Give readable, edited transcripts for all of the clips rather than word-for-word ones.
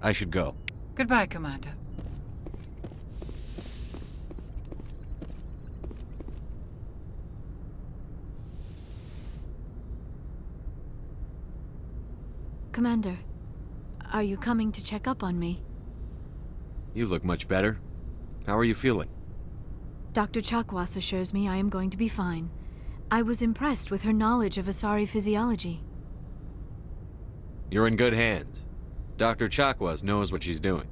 I should go. Goodbye, Commander. Commander, are you coming to check up on me? You look much better. How are you feeling? Dr. Chakwas assures me I am going to be fine. I was impressed with her knowledge of Asari physiology. You're in good hands. Dr. Chakwas knows what she's doing.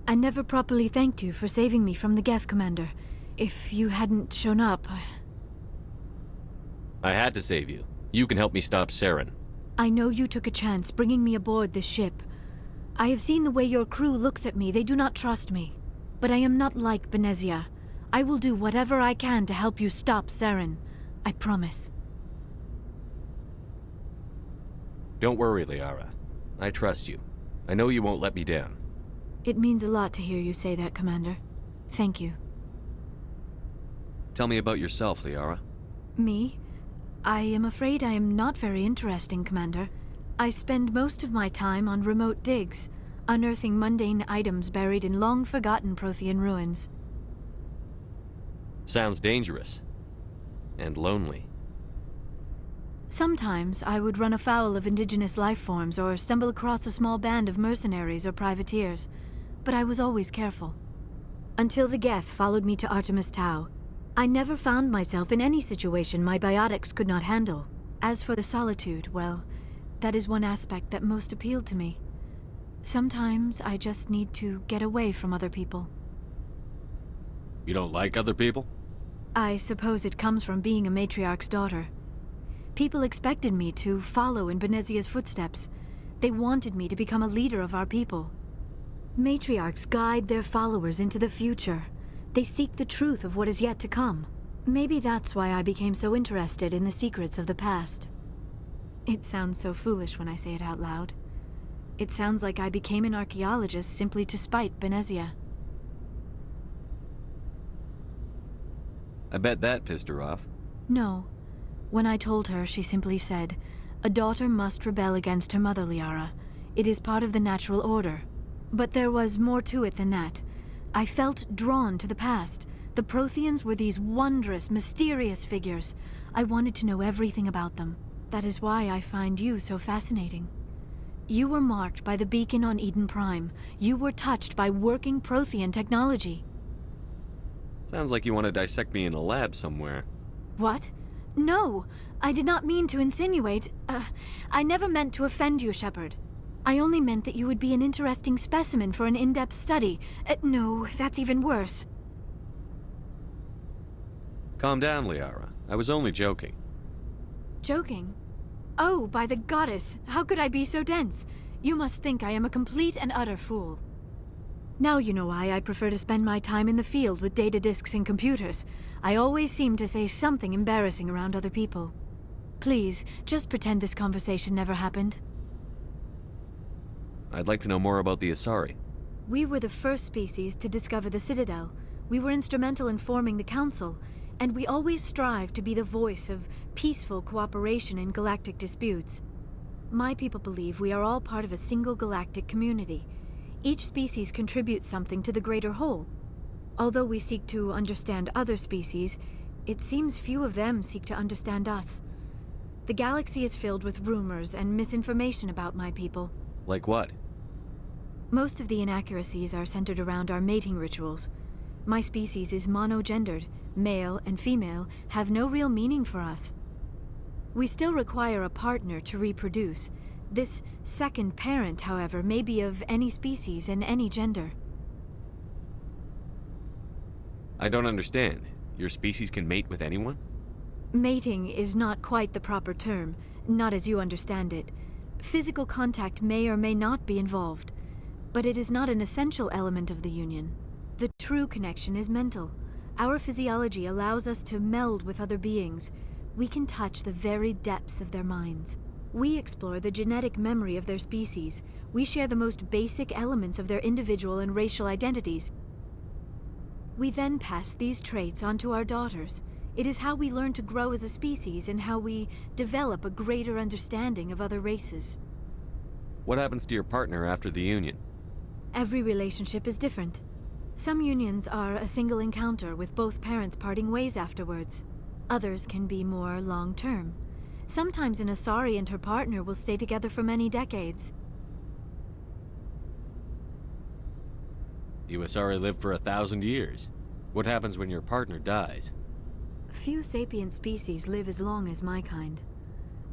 I never properly thanked you for saving me from the Geth, Commander. If you hadn't shown up, I had to save you. You can help me stop Saren. I know you took a chance bringing me aboard this ship. I have seen the way your crew looks at me. They do not trust me. But I am not like Benezia. I will do whatever I can to help you stop Saren. I promise. Don't worry, Eara. I trust you. I know you won't let me down. It means a lot to hear you say that, Commander. Thank you. Tell me about yourself, Eara. Me? I am afraid I am not very interesting, Commander. I spend most of my time on remote digs, unearthing mundane items buried in long-forgotten Prothean ruins. Sounds dangerous. And lonely. Sometimes I would run afoul of indigenous life forms or stumble across a small band of mercenaries or privateers, but I was always careful. Until the Geth followed me to Artemis Tau, I never found myself in any situation my biotics could not handle. As for the solitude, well, that is one aspect that most appealed to me. Sometimes I just need to get away from other people. You don't like other people? I suppose it comes from being a matriarch's daughter. People expected me to follow in Benezia's footsteps. They wanted me to become a leader of our people. Matriarchs guide their followers into the future. They seek the truth of what is yet to come. Maybe that's why I became so interested in the secrets of the past. It sounds so foolish when I say it out loud. It sounds like I became an archaeologist simply to spite Benezia. I bet that pissed her off. No. When I told her, she simply said, "A daughter must rebel against her mother, Eara. It is part of the natural order." But there was more to it than that. I felt drawn to the past. The Protheans were these wondrous, mysterious figures. I wanted to know everything about them. That is why I find you so fascinating. You were marked by the beacon on Eden Prime. You were touched by working Prothean technology. Sounds like you want to dissect me in a lab somewhere. What? No! I did not mean to insinuate. I never meant to offend you, Shepard. I only meant that you would be an interesting specimen for an in-depth study. No, that's even worse. Calm down, Eara. I was only joking. Joking? Oh, by the goddess, how could I be so dense? You must think I am a complete and utter fool. Now you know why I prefer to spend my time in the field with data disks and computers. I always seem to say something embarrassing around other people. Please, just pretend this conversation never happened. I'd like to know more about the Asari. We were the first species to discover the Citadel. We were instrumental in forming the Council, and we always strive to be the voice of peaceful cooperation in galactic disputes. My people believe we are all part of a single galactic community. Each species contributes something to the greater whole. Although we seek to understand other species, it seems few of them seek to understand us. The galaxy is filled with rumors and misinformation about my people. Like what? Most of the inaccuracies are centered around our mating rituals. My species is monogendered. Male and female have no real meaning for us. We still require a partner to reproduce. This second parent, however, may be of any species and any gender. I don't understand. Your species can mate with anyone? Mating is not quite the proper term, not as you understand it. Physical contact may or may not be involved, but it is not an essential element of the union. The true connection is mental. Our physiology allows us to meld with other beings. We can touch the very depths of their minds. We explore the genetic memory of their species. We share the most basic elements of their individual and racial identities. We then pass these traits on to our daughters. It is how we learn to grow as a species and how we develop a greater understanding of other races. What happens to your partner after the union? Every relationship is different. Some unions are a single encounter with both parents parting ways afterwards. Others can be more long-term. Sometimes an Asari and her partner will stay together for many decades. You Asari live for 1,000 years. What happens when your partner dies? Few sapient species live as long as my kind.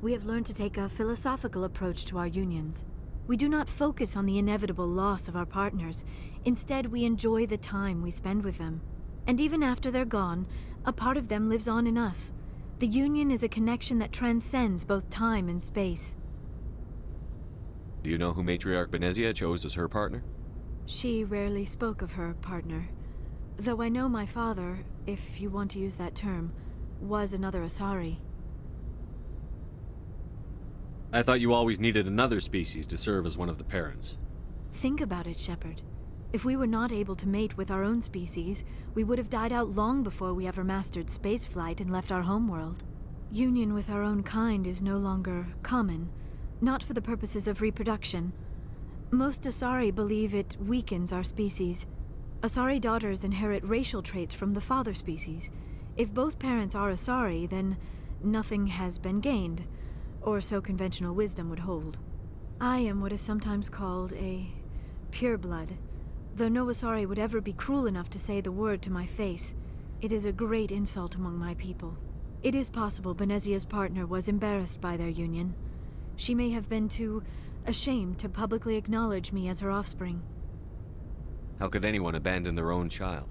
We have learned to take a philosophical approach to our unions. We do not focus on the inevitable loss of our partners. Instead, we enjoy the time we spend with them. And even after they're gone, a part of them lives on in us. The union is a connection that transcends both time and space. Do you know who Matriarch Benezia chose as her partner? She rarely spoke of her partner. Though I know my father, if you want to use that term, was another Asari. I thought you always needed another species to serve as one of the parents. Think about it, Shepard. If we were not able to mate with our own species, we would have died out long before we ever mastered spaceflight and left our homeworld. Union with our own kind is no longer common, not for the purposes of reproduction. Most Asari believe it weakens our species. Asari daughters inherit racial traits from the father species. If both parents are Asari, then nothing has been gained, or so conventional wisdom would hold. I am what is sometimes called a pureblood, though no Asari would ever be cruel enough to say the word to my face. It is a great insult among my people. It is possible Benezia's partner was embarrassed by their union. She may have been too ashamed to publicly acknowledge me as her offspring. How could anyone abandon their own child?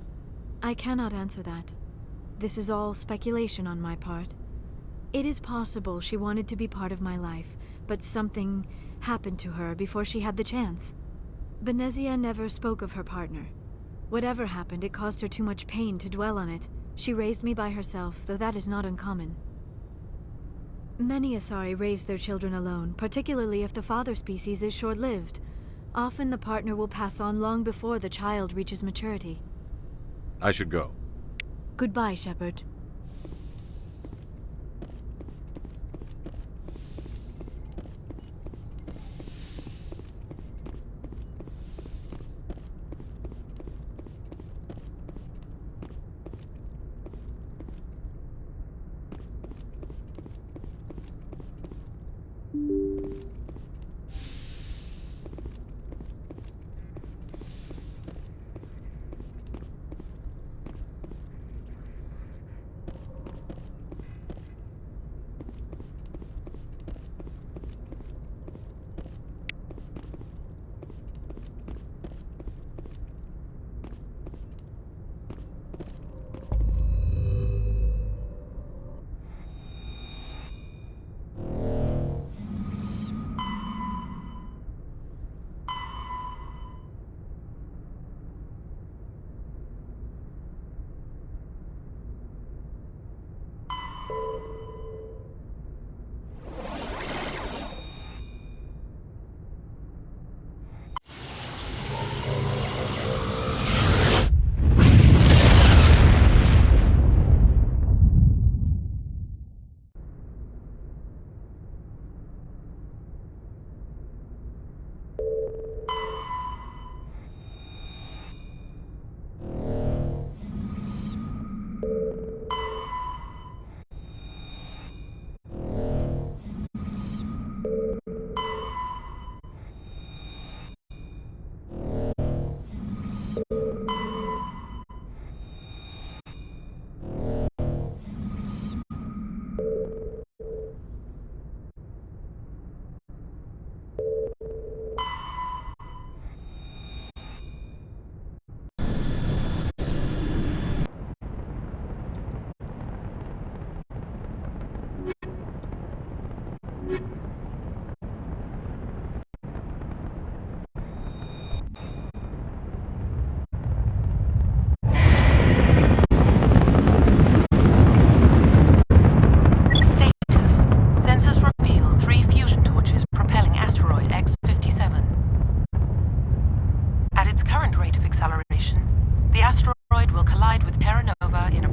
I cannot answer that. This is all speculation on my part. It is possible she wanted to be part of my life, but something happened to her before she had the chance. Benezia never spoke of her partner. Whatever happened, it caused her too much pain to dwell on it. She raised me by herself, though that is not uncommon. Many Asari raise their children alone, particularly if the father species is short-lived. Often the partner will pass on long before the child reaches maturity. I should go. Goodbye, Shepard.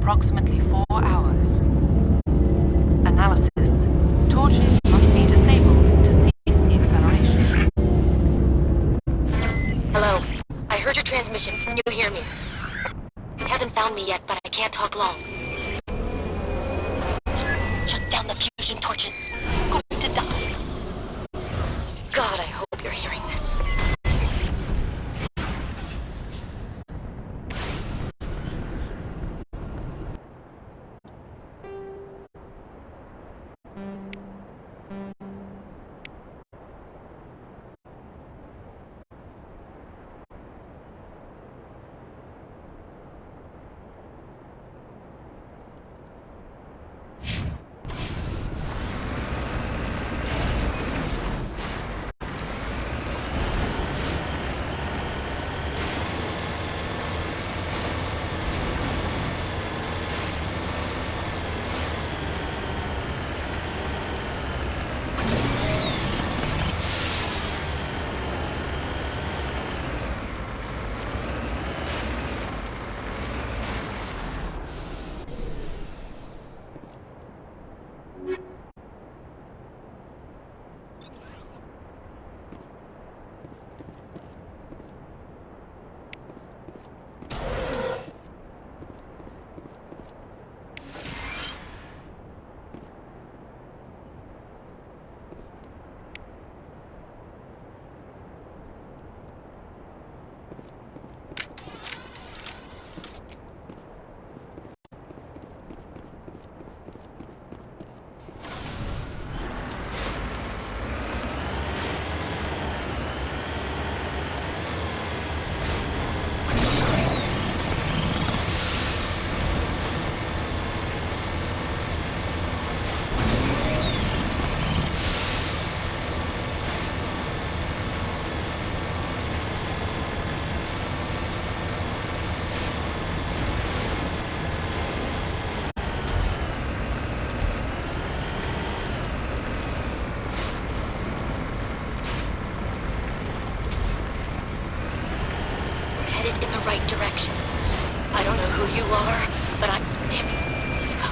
Approximately 4 hours. Analysis. Torches must be disabled to cease the acceleration. Hello. I heard your transmission. Can you hear me? You haven't found me yet, but I can't talk long. Shut down the fusion torches. I'm going to die. God, I hope you're hearing this. Headed in the right direction. I don't know who you are, but I'm... Damn it. Go.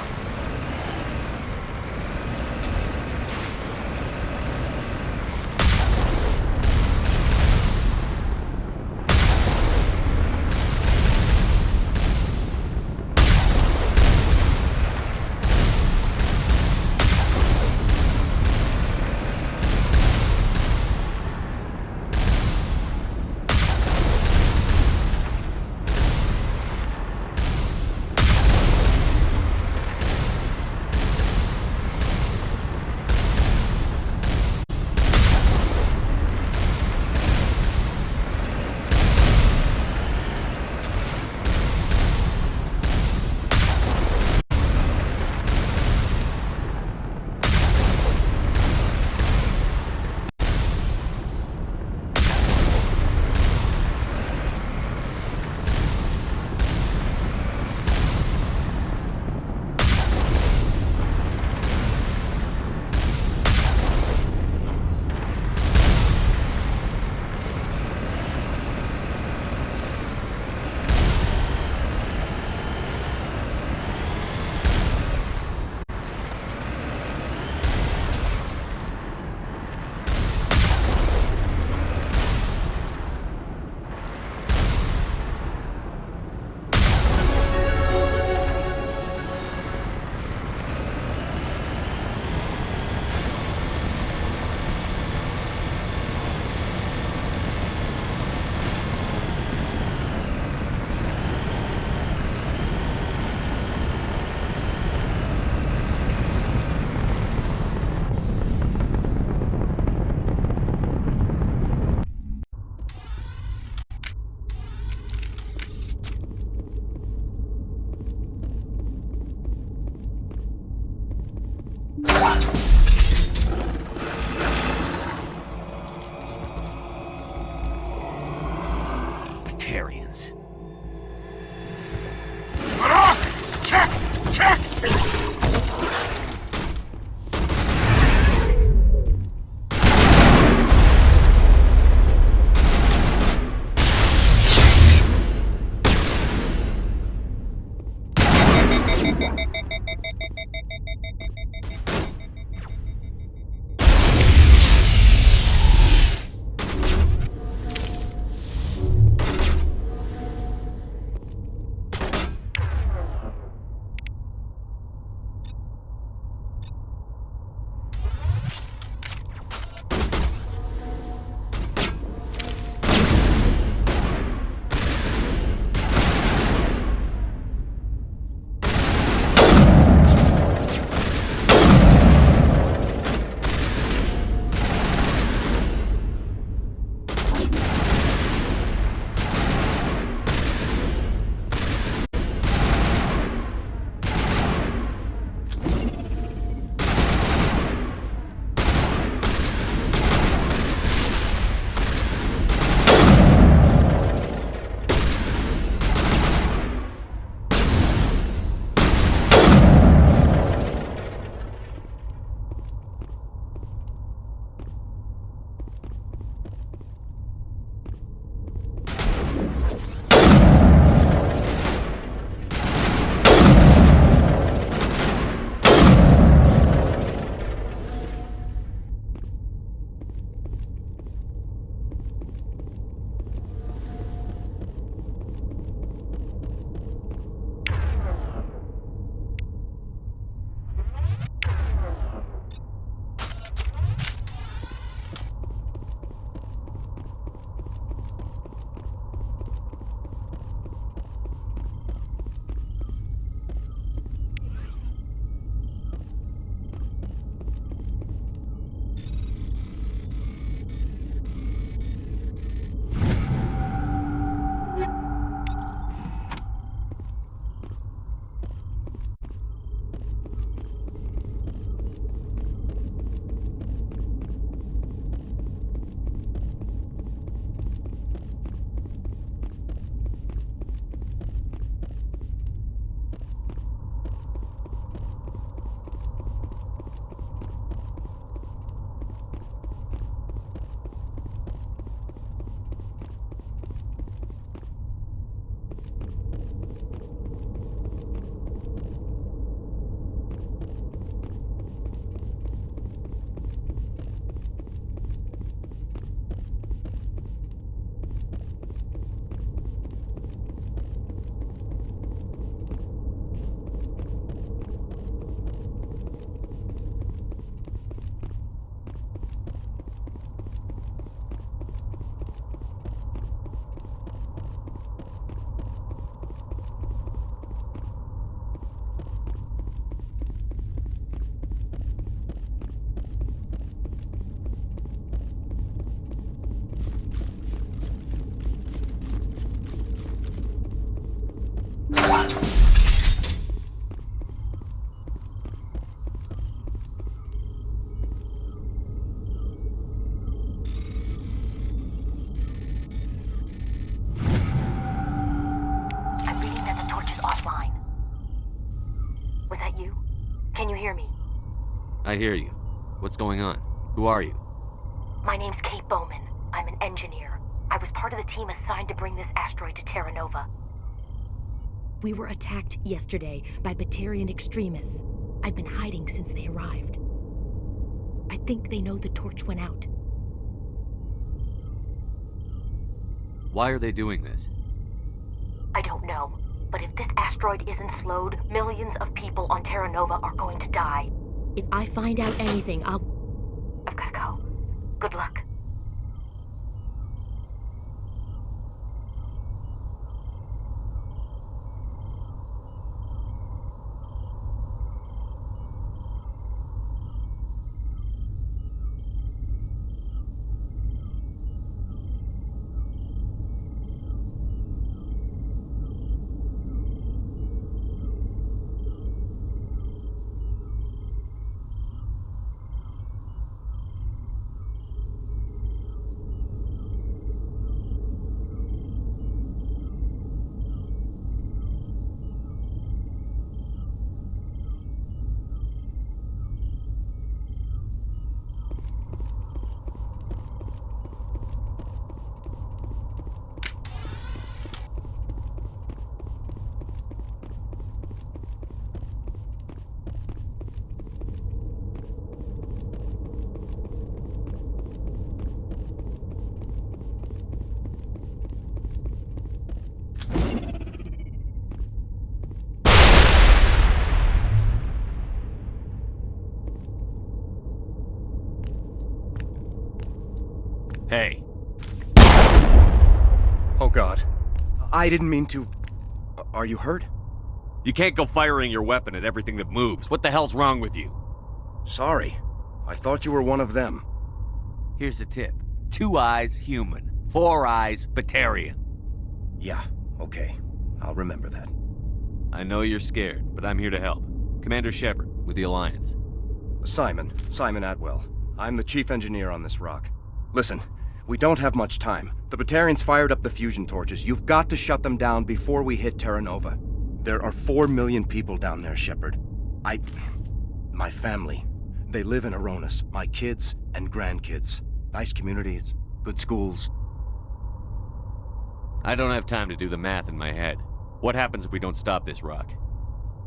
Batarians. Check! Check! hear me? I hear you. What's going on? Who are you? My name's Kate Bowman. I'm an engineer. I was part of the team assigned to bring this asteroid to Terra Nova. We were attacked yesterday by Batarian extremists. I've been hiding since they arrived. I think they know the torch went out. Why are they doing this? I don't know, but if this asteroid isn't slowed, millions of people on Terra Nova are going to die. If I find out anything, I'll... I've gotta go. Good luck. Hey. Oh God. I didn't mean to... Are you hurt? You can't go firing your weapon at everything that moves. What the hell's wrong with you? Sorry. I thought you were one of them. Here's a tip. 2 eyes, human. 4 eyes, Batarian. Yeah, okay. I'll remember that. I know you're scared, but I'm here to help. Commander Shepard, with the Alliance. Simon Atwell. I'm the chief engineer on this rock. Listen, we don't have much time. The Batarians fired up the fusion torches. You've got to shut them down before we hit Terra Nova. There are 4 million people down there, Shepard. My family. They live in Aronis. My kids and grandkids. Nice communities, good schools. I don't have time to do the math in my head. What happens if we don't stop this rock?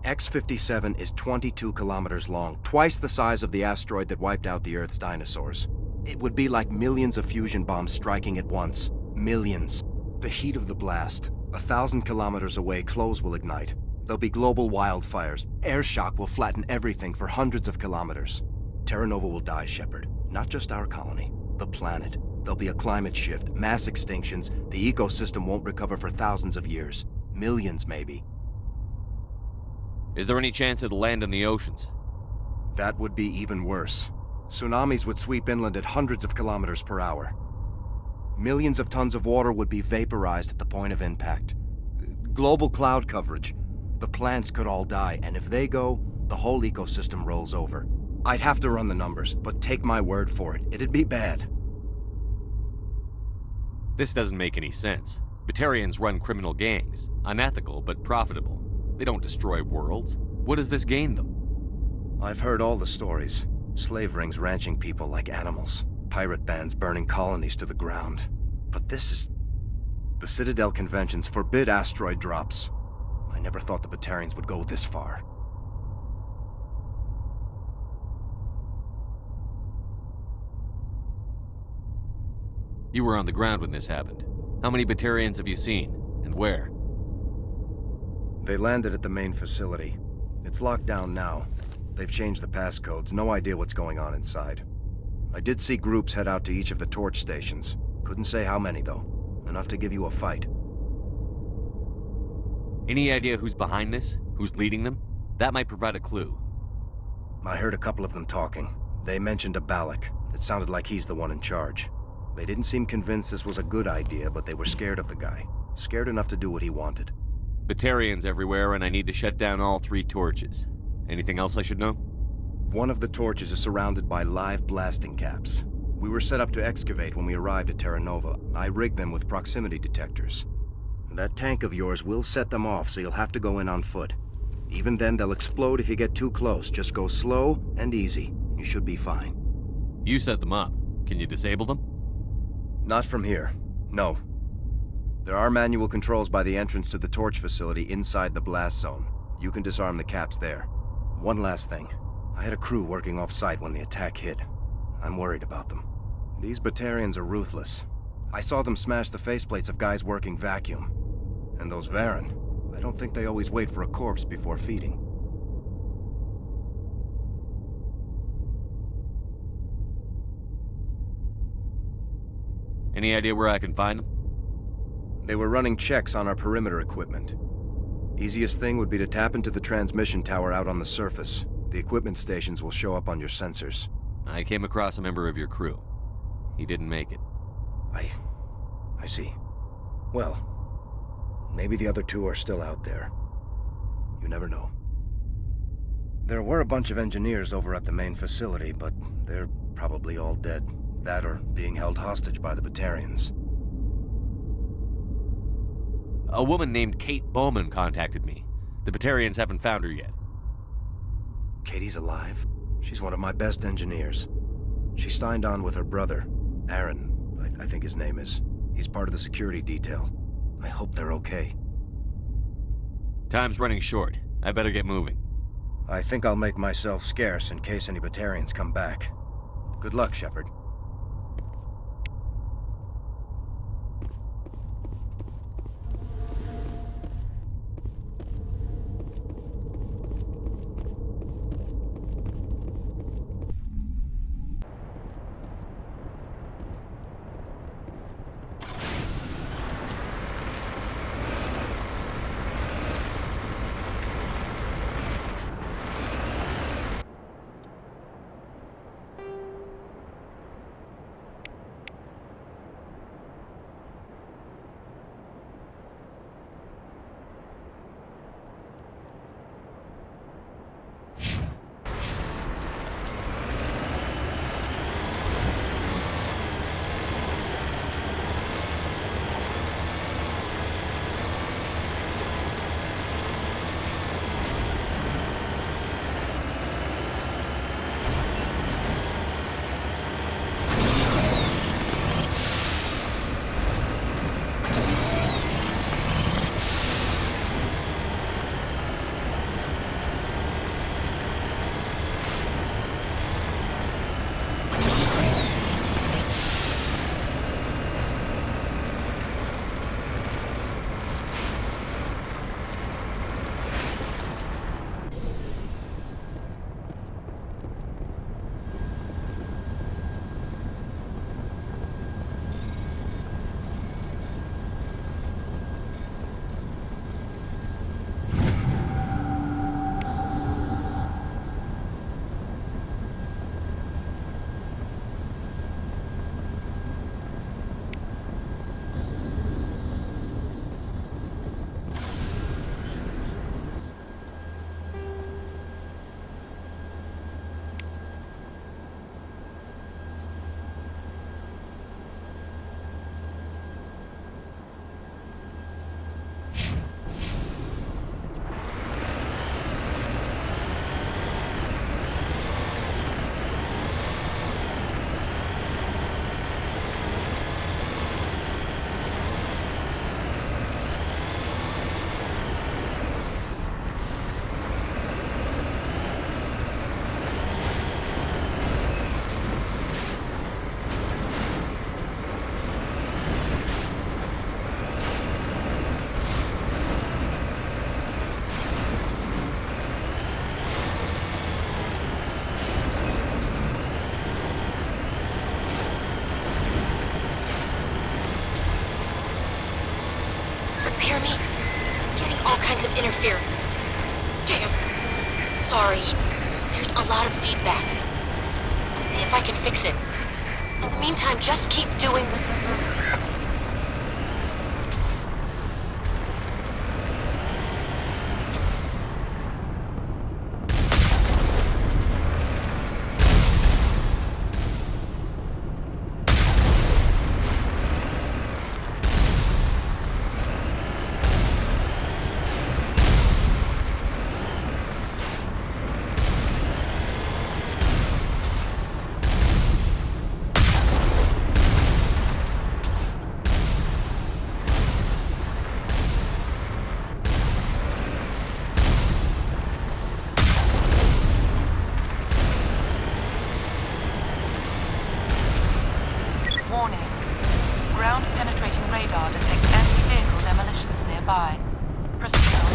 X-57 is 22 kilometers long, twice the size of the asteroid that wiped out the Earth's dinosaurs. It would be like millions of fusion bombs striking at once. Millions. The heat of the blast. 1,000 kilometers away, clothes will ignite. There'll be global wildfires. Air shock will flatten everything for hundreds of kilometers. Terra Nova will die, Shepard. Not just our colony. The planet. There'll be a climate shift, mass extinctions. The ecosystem won't recover for thousands of years. Millions, maybe. Is there any chance it'll land in the oceans? That would be even worse. Tsunamis would sweep inland at hundreds of kilometers per hour. Millions of tons of water would be vaporized at the point of impact. Global cloud coverage. The plants could all die, and if they go, the whole ecosystem rolls over. I'd have to run the numbers, but take my word for it, it'd be bad. This doesn't make any sense. Batarians run criminal gangs. Unethical, but profitable. They don't destroy worlds. What does this gain them? I've heard all the stories. Slave rings ranching people like animals. Pirate bands burning colonies to the ground. But this is... The Citadel conventions forbid asteroid drops. I never thought the Batarians would go this far. You were on the ground when this happened. How many Batarians have you seen? And where? They landed at the main facility. It's locked down now. They've changed the passcodes, no idea what's going on inside. I did see groups head out to each of the torch stations. Couldn't say how many, though. Enough to give you a fight. Any idea who's behind this? Who's leading them? That might provide a clue. I heard a couple of them talking. They mentioned a Balak. It sounded like he's the one in charge. They didn't seem convinced this was a good idea, but they were scared of the guy. Scared enough to do what he wanted. Batarians everywhere, and I need to shut down all 3 torches. Anything else I should know? One of the torches is surrounded by live blasting caps. We were set up to excavate when we arrived at Terra Nova. I rigged them with proximity detectors. That tank of yours will set them off, so you'll have to go in on foot. Even then, they'll explode if you get too close. Just go slow and easy. You should be fine. You set them up. Can you disable them? Not from here. No. There are manual controls by the entrance to the torch facility inside the blast zone. You can disarm the caps there. One last thing. I had a crew working off-site when the attack hit. I'm worried about them. These Batarians are ruthless. I saw them smash the faceplates of guys working vacuum. And those Varen, I don't think they always wait for a corpse before feeding. Any idea where I can find them? They were running checks on our perimeter equipment. Easiest thing would be to tap into the transmission tower out on the surface. The equipment stations will show up on your sensors. I came across a member of your crew. He didn't make it. I see. Well, maybe the other two are still out there. You never know. There were a bunch of engineers over at the main facility, but they're probably all dead. That or being held hostage by the Batarians. A woman named Kate Bowman contacted me. The Batarians haven't found her yet. Katie's alive? She's one of my best engineers. She signed on with her brother, Aaron, I think his name is. He's part of the security detail. I hope they're okay. Time's running short. I better get moving. I think I'll make myself scarce in case any Batarians come back. Good luck, Shepard. Hear me? Getting all kinds of interference. Damn. Sorry. There's a lot of feedback. See if I can fix it. In the meantime, just keep doing... nearby. Proceed on.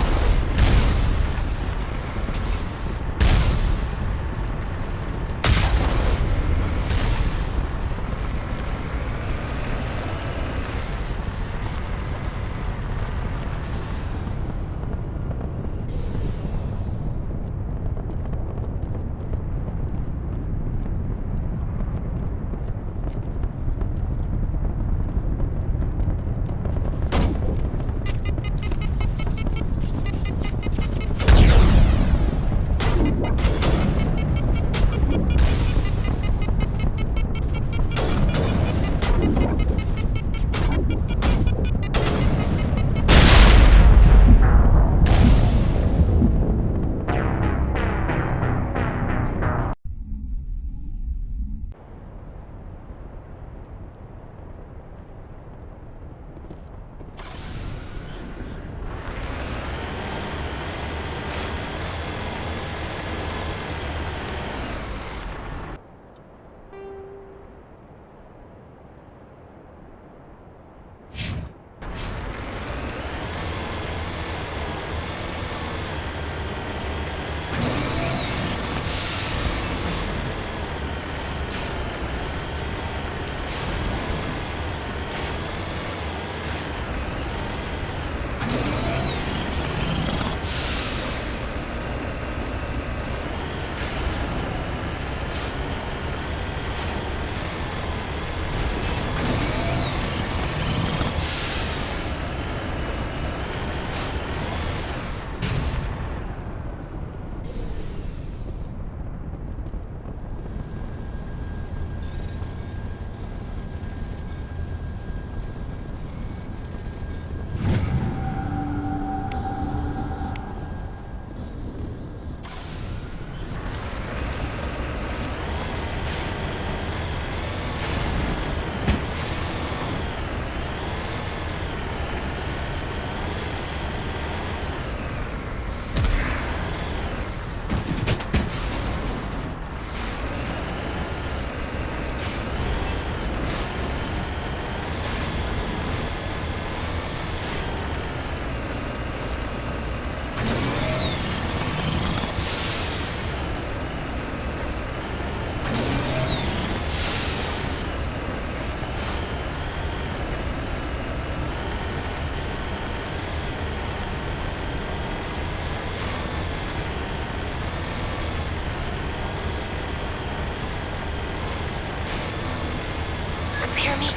Hear me?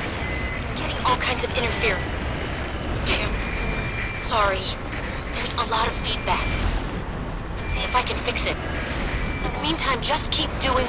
Getting all kinds of interference. Damn. Sorry. There's a lot of feedback. See if I can fix it. In the meantime, just keep doing...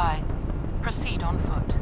nearby. Proceed on foot.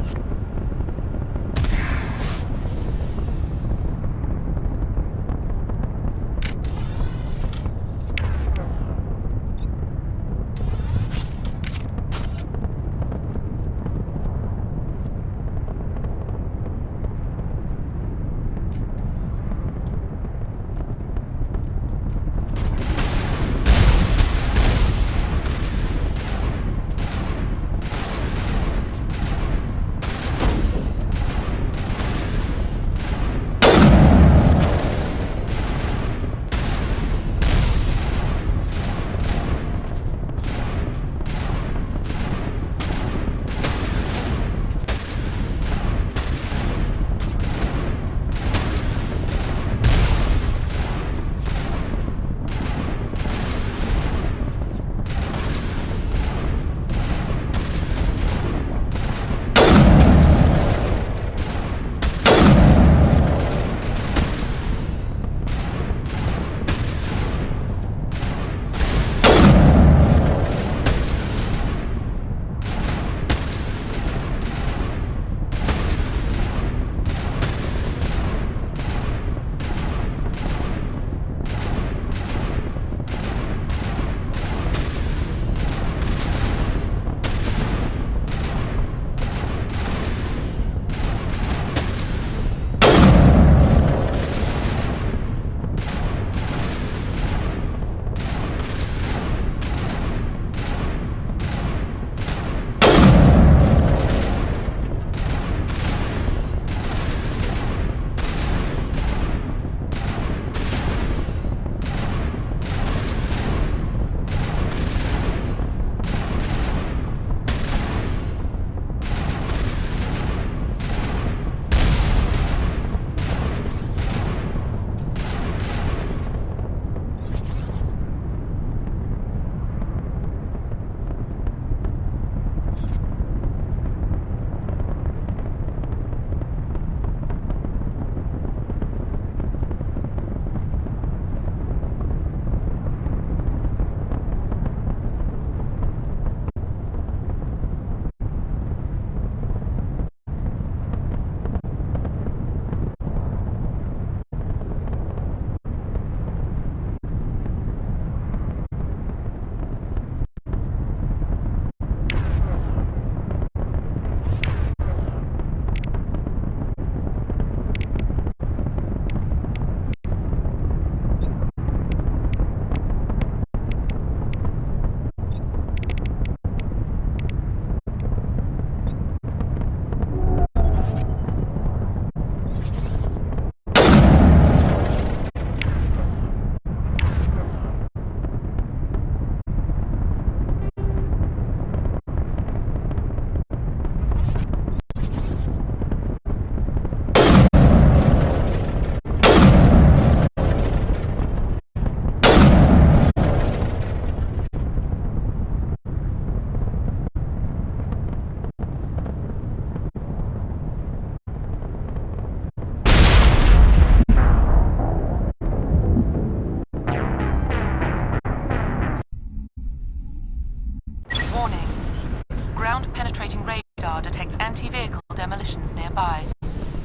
Ground-penetrating radar detects anti-vehicle demolitions nearby.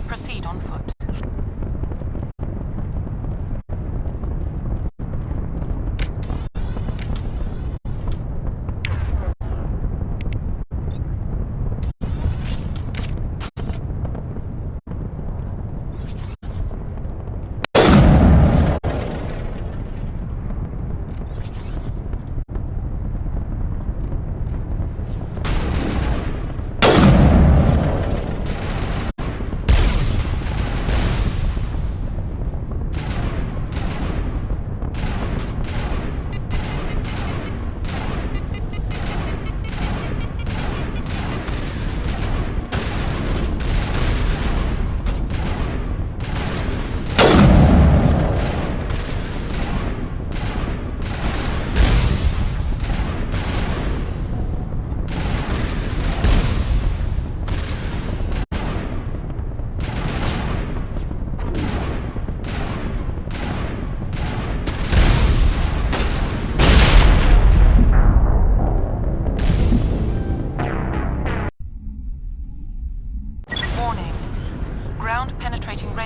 Proceed on foot.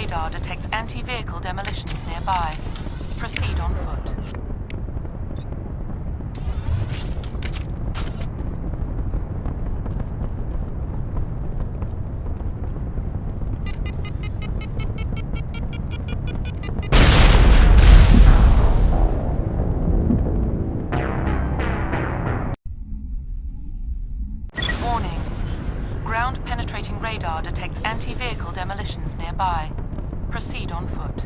radar detects anti-vehicle demolitions nearby. Proceed on foot. Warning. Ground-penetrating radar detects anti-vehicle demolitions nearby. Proceed on foot.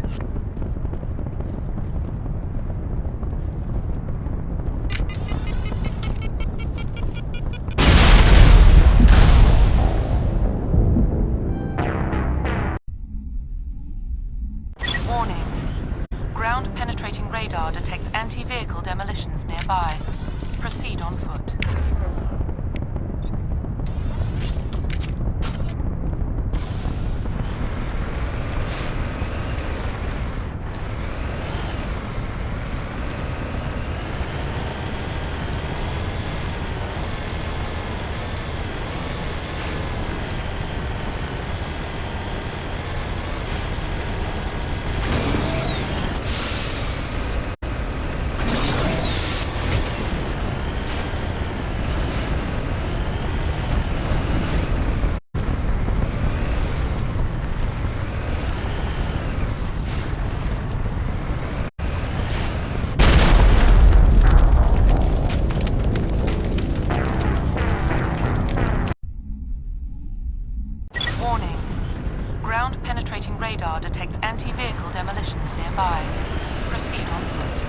Warning. Ground-penetrating radar detects anti-vehicle demolitions nearby. Proceed on foot. Warning. Ground-penetrating radar detects anti-vehicle demolitions nearby. Proceed on foot.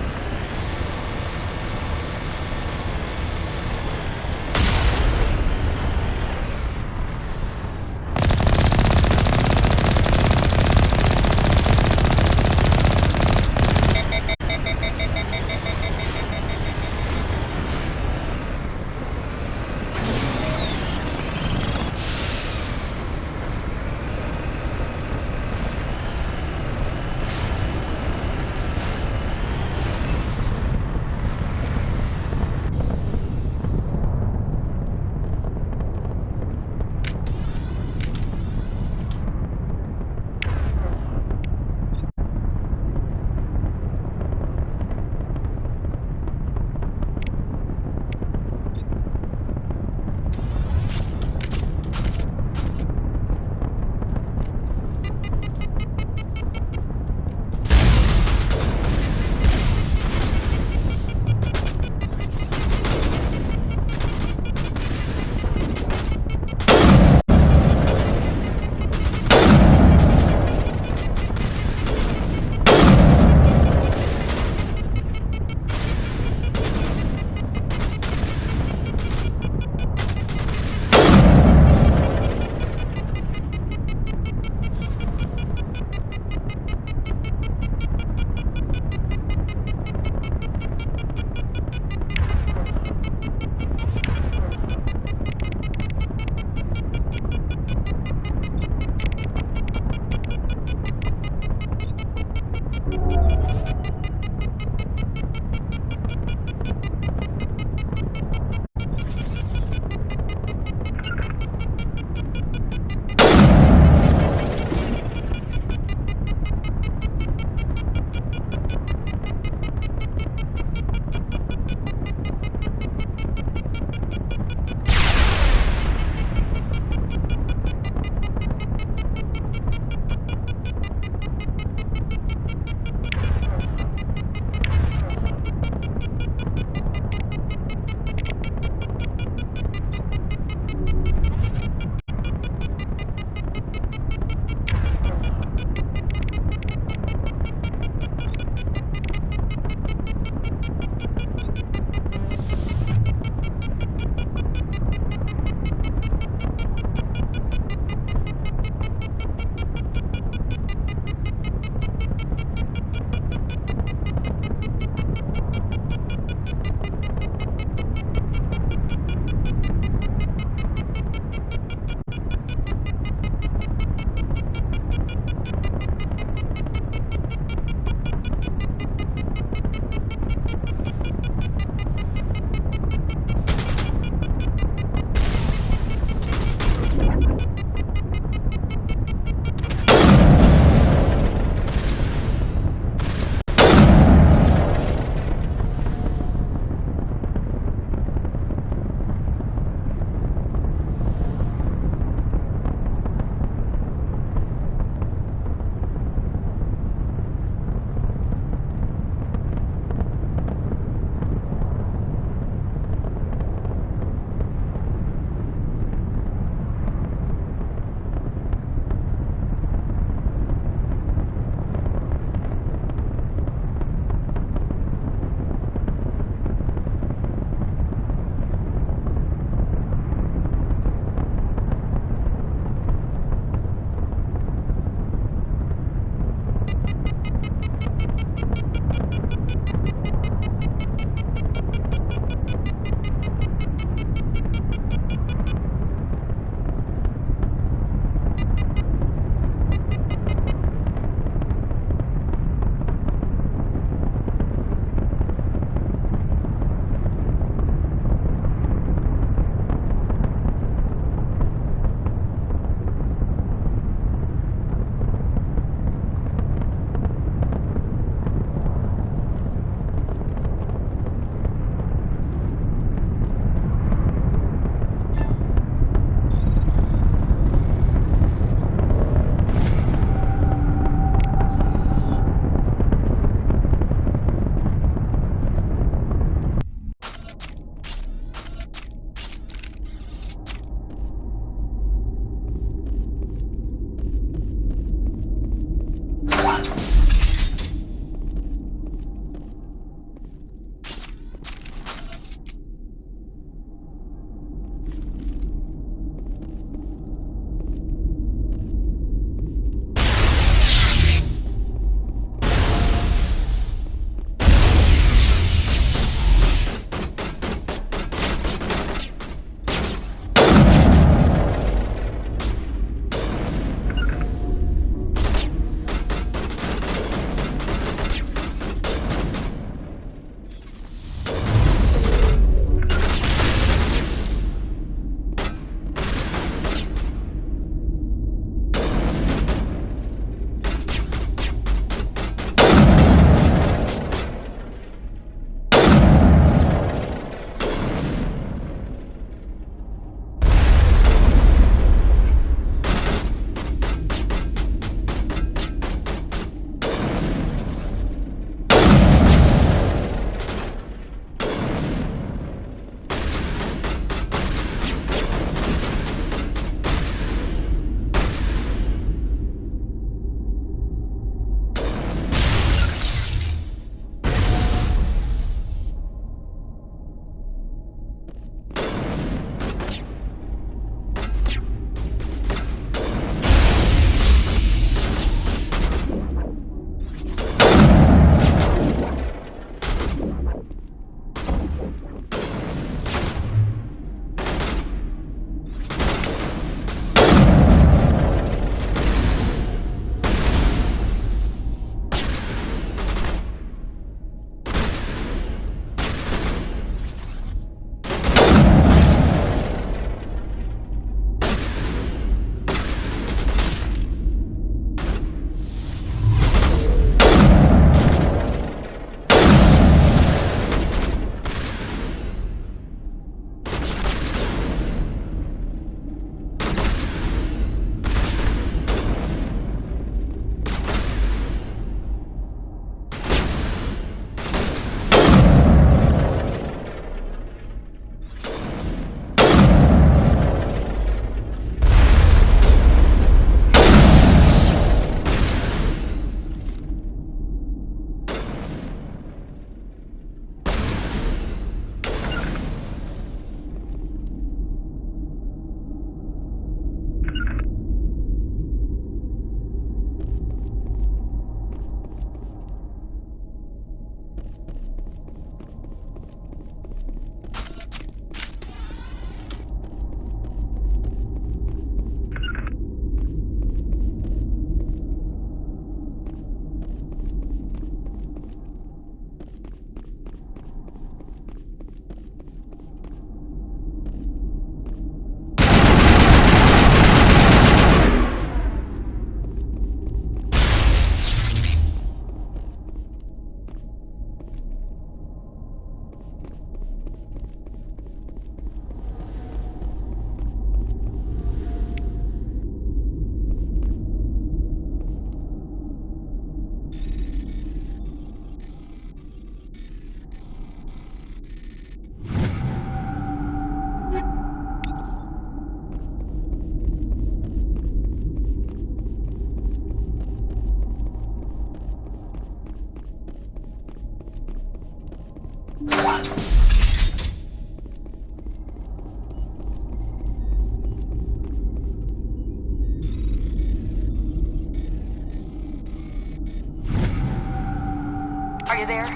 you there?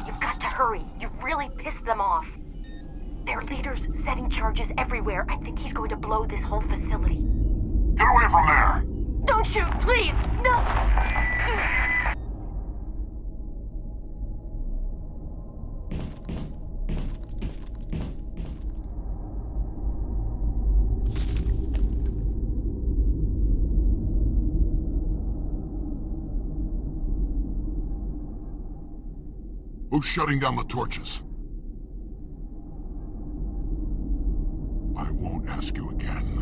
You've got to hurry. You've really pissed them off. Their leader's setting charges everywhere. I think he's going to blow this whole facility. Get away from there! Don't shoot, please! No! Who's shutting down the torches? I won't ask you again.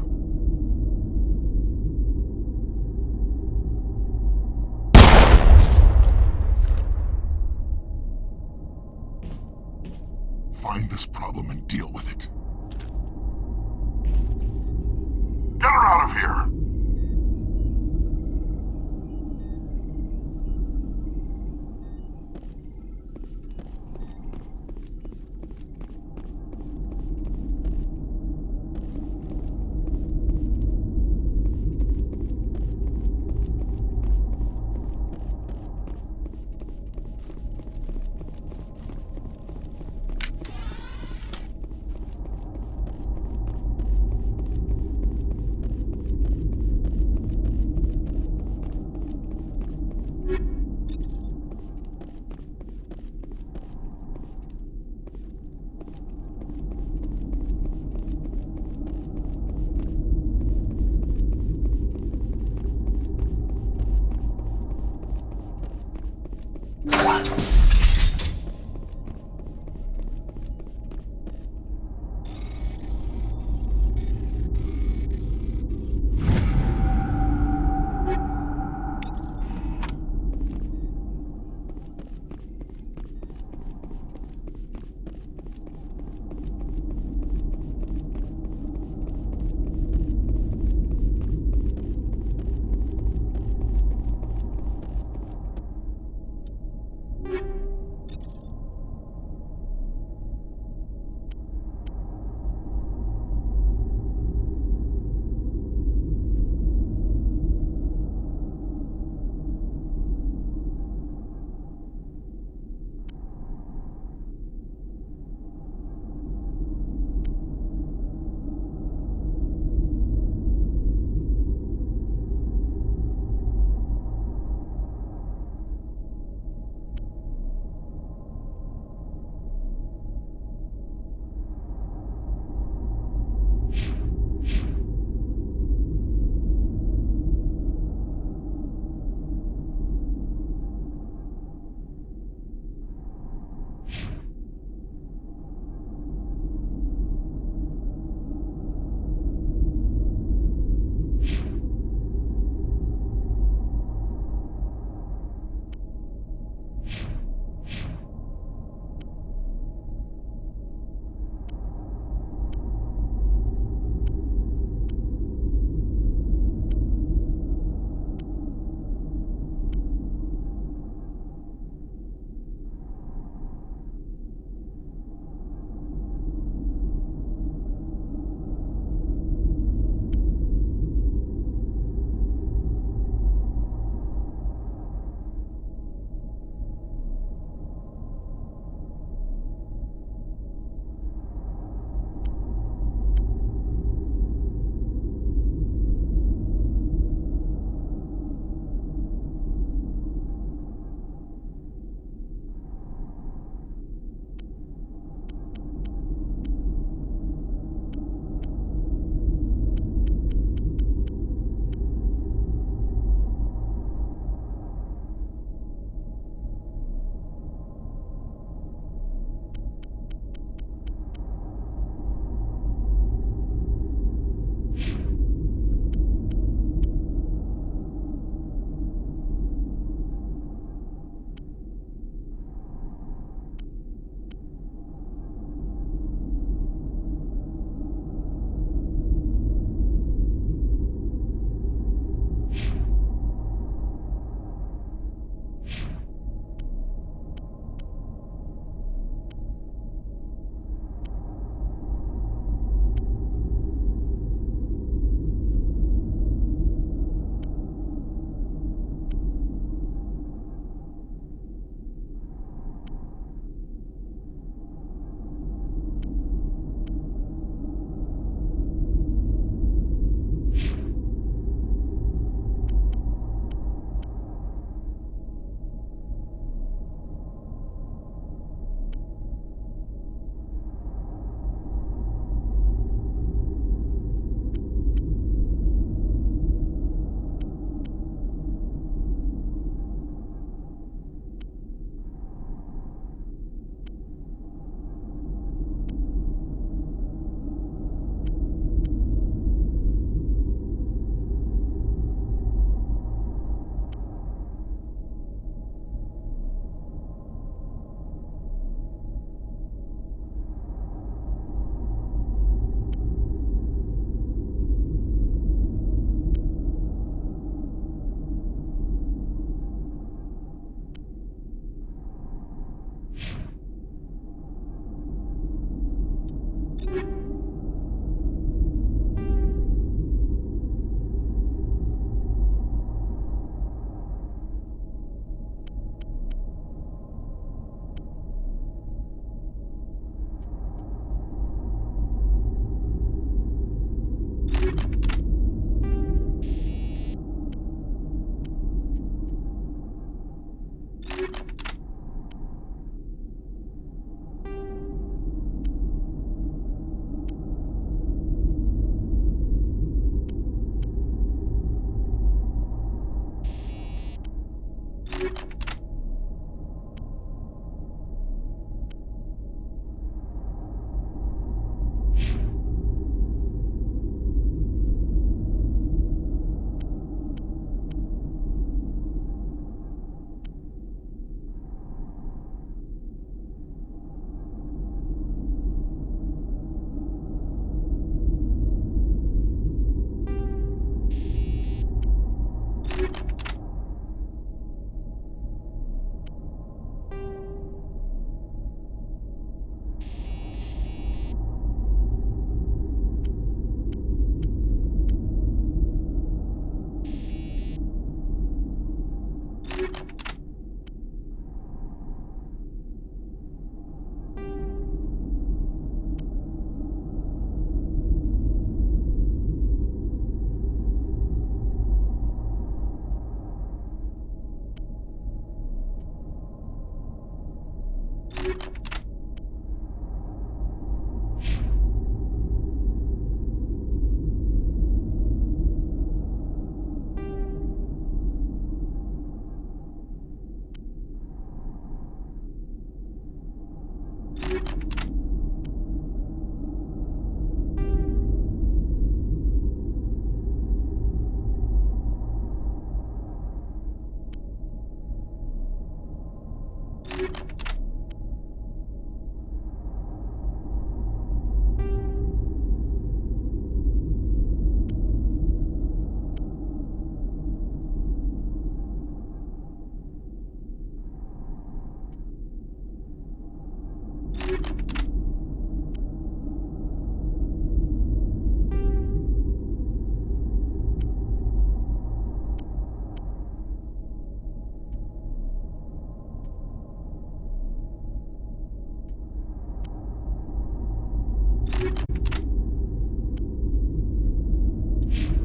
Find this problem and deal with it. Get her out of here!